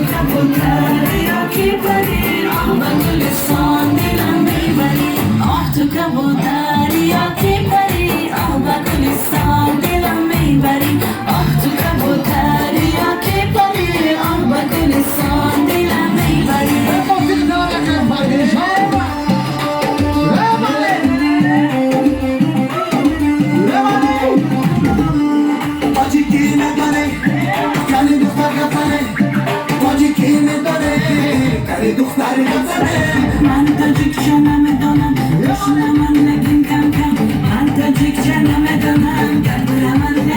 دریا کی پری آه به گلستان دلم میبری آه تو کبوتر یا کی پری آه به گلستان دلم میبری آه تو کبوتر یا کی پری آه به گلستان دلم میبری من تاجیکچه نمیدونم دشمن من نگین کم کم من تاجیکچه نمیدونم گردن من